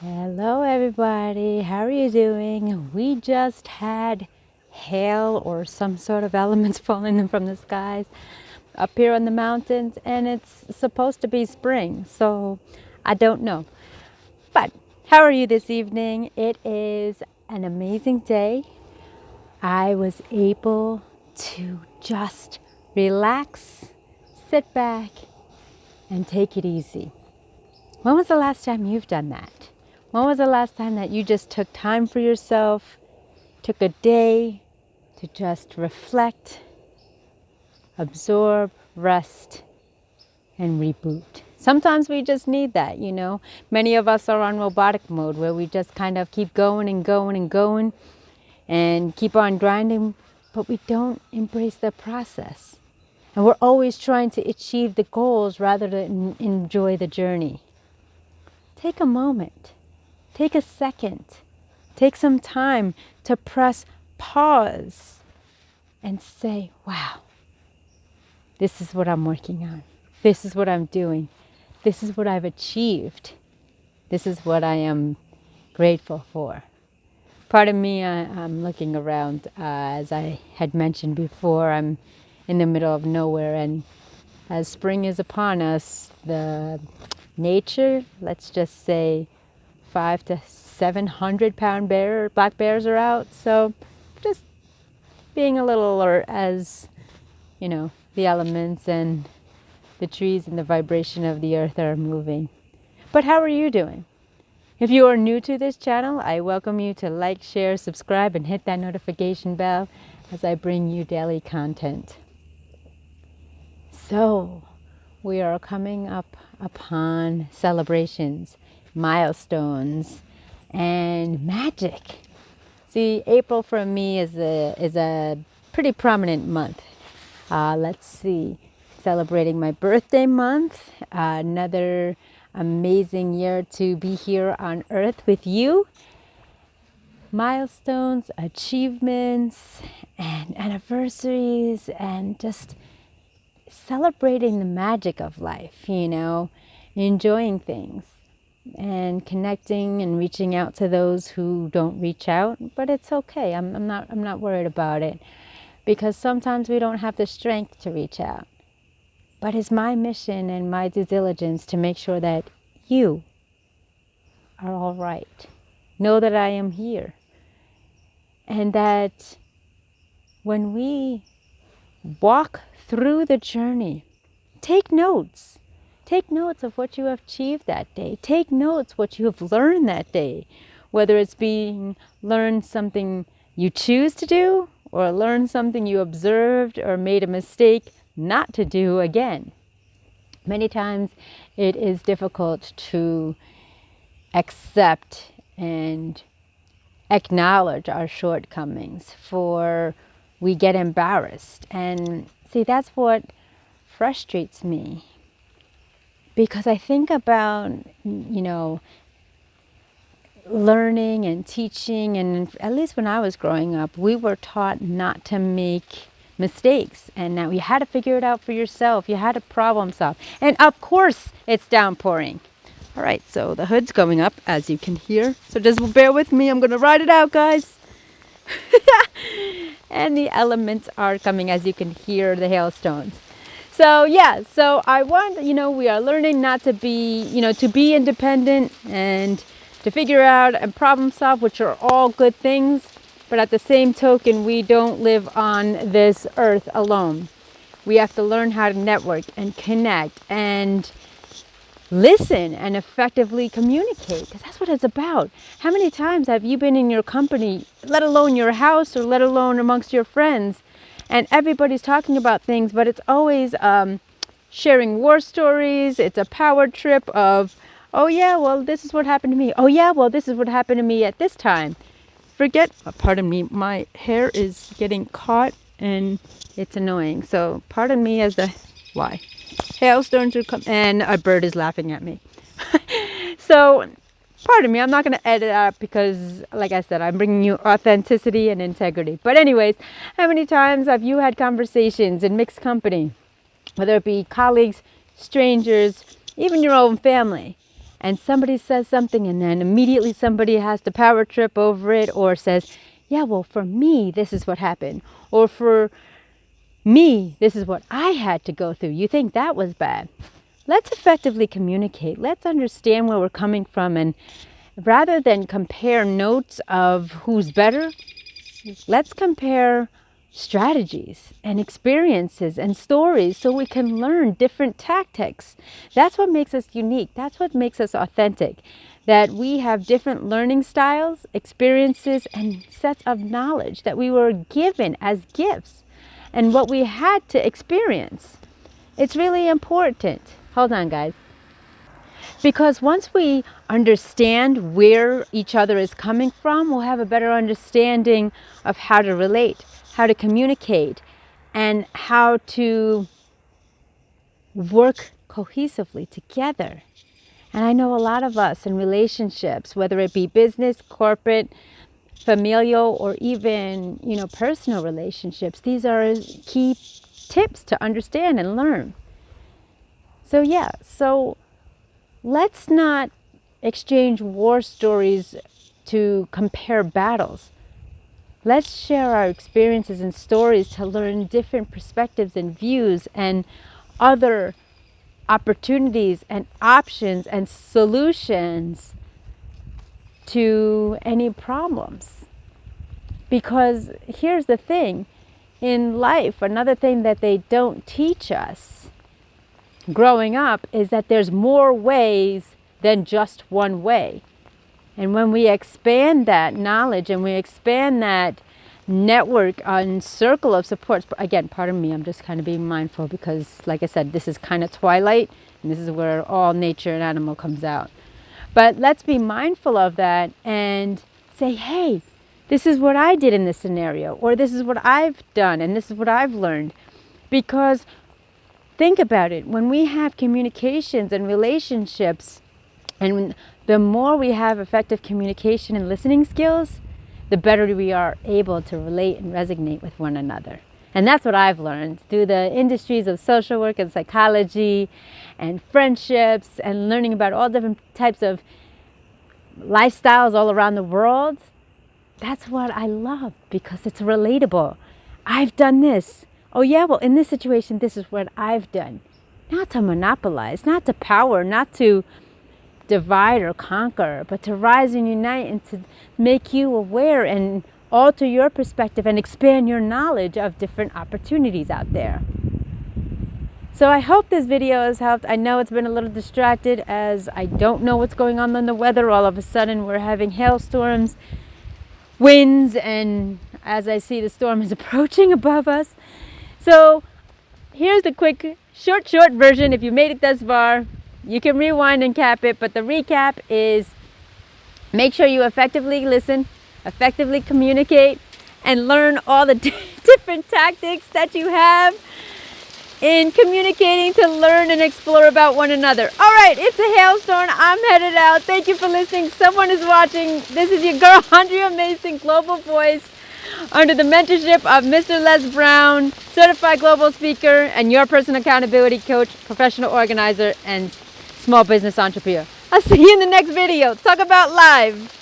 Hello, everybody. How are you doing? We just had hail or some sort of elements falling from the skies up here on the mountains, and it's supposed to be spring, so I don't know. But how are you this evening? It is an amazing day. I was able to just relax, sit back, and take it easy. When was the last time you've done that? When was the last time that you just took time for yourself, took a day to just reflect, absorb, rest, and reboot? Sometimes we just need that, you know. Many of us are on robotic mode where we just kind of keep going and going and going and keep on grinding, but we don't embrace the process. And we're always trying to achieve the goals rather than enjoy the journey. Take a moment. Take a second. Take some time to press pause and say, wow, this is what I'm working on. This is what I'm doing. This is what I've achieved. This is what I am grateful for. Pardon me, I'm looking around. As I had mentioned before, I'm in the middle of nowhere, and as spring is upon us, the nature, let's just say 500 to 700 pound black bears are out. So just being a little alert as, you know, the elements and the trees and the vibration of the earth are moving. But how are you doing? If you are new to this channel, I welcome you to like, share, subscribe, and hit that notification bell as I bring you daily content. So, we are coming up upon celebrations, milestones, and magic. See, April for me is a pretty prominent month. Let's see, celebrating my birthday month, another amazing year to be here on earth with you. Milestones, achievements, and anniversaries, and just celebrating the magic of life, you know, enjoying things and connecting and reaching out to those who don't reach out. But it's okay. I'm not worried about it, because sometimes we don't have the strength to reach out. But it's my mission and my due diligence to make sure that you are all right. Know that I am here. And that when we walk through the journey, take notes. Take notes of what you have achieved that day. Take notes what you have learned that day. Whether it's being learned something you choose to do, or learn something you observed or made a mistake not to do again. Many times it is difficult to accept and acknowledge our shortcomings, for we get embarrassed. And see, that's what frustrates me, because I think about, you know, learning and teaching, and at least when I was growing up, we were taught not to make mistakes, and now you had to figure it out for yourself. You had to problem solve, and of course it's downpouring. All right, so the hood's going up, as you can hear, so just bear with me. I'm gonna ride it out, guys. And the elements are coming, as you can hear the hailstones. So yeah, so I want, you know, we are learning not to be, you know, to be independent and to figure out and problem solve, which are all good things. But at the same token, we don't live on this earth alone. We have to learn how to network and connect and listen and effectively communicate, because that's what it's about. How many times have you been in your company, let alone your house, or let alone amongst your friends, and everybody's talking about things, but it's always sharing war stories. It's a power trip of, oh yeah, well, this is what happened to me. Oh yeah, well, this is what happened to me at this time. Forget, pardon me, my hair is getting caught and it's annoying. So pardon me as the, why? Hailstones are coming, and a bird is laughing at me. So pardon me, I'm not going to edit out, because like I said, I'm bringing you authenticity and integrity. But anyways, how many times have you had conversations in mixed company, whether it be colleagues, strangers, even your own family, and somebody says something and then immediately somebody has to power trip over it or says, yeah, well, for me, this is what happened. Or for me, this is what I had to go through. You think that was bad. Let's effectively communicate. Let's understand where we're coming from. And rather than compare notes of who's better, let's compare strategies and experiences and stories so we can learn different tactics. That's what makes us unique. That's what makes us authentic. That we have different learning styles, experiences, and sets of knowledge that we were given as gifts and what we had to experience. It's really important. Hold on, guys. Because once we understand where each other is coming from, we'll have a better understanding of how to relate, how to communicate, and how to work cohesively together. And I know a lot of us in relationships, whether it be business, corporate, familial, or even, personal relationships, these are key tips to understand and learn. So let's not exchange war stories to compare battles. Let's share our experiences and stories to learn different perspectives and views and other opportunities and options and solutions to any problems. Because here's the thing, in life, another thing that they don't teach us growing up is that there's more ways than just one way. And when we expand that knowledge and we expand that network and circle of supports, again, pardon me, I'm just kind of being mindful because, like I said, this is kind of twilight and this is where all nature and animal comes out. But let's be mindful of that and say, hey, this is what I did in this scenario, or this is what I've done and this is what I've learned. Because think about it, when we have communications and relationships, and the more we have effective communication and listening skills, the better we are able to relate and resonate with one another. And that's what I've learned through the industries of social work and psychology and friendships and learning about all different types of lifestyles all around the world. That's what I love because it's relatable. I've done this. Oh yeah, well in this situation, this is what I've done. Not to monopolize, not to power, not to divide or conquer, but to rise and unite and to make you aware and alter your perspective and expand your knowledge of different opportunities out there. So I hope this video has helped. I know it's been a little distracted as I don't know what's going on in the weather. All of a sudden we're having hailstorms, winds, and as I see the storm is approaching above us. So here's the quick, short version. If you made it this far, you can rewind and cap it, but the recap is make sure you effectively listen, effectively communicate, and learn all the different tactics that you have in communicating to learn and explore about one another. All right, it's a hailstorm. I'm headed out. Thank you for listening. Someone is watching. This is your girl, Andrea Mason, Global Voice, under the mentorship of Mr. Les Brown, certified global speaker, and your personal accountability coach, professional organizer, and small business entrepreneur. I'll see you in the next video. Talk about live.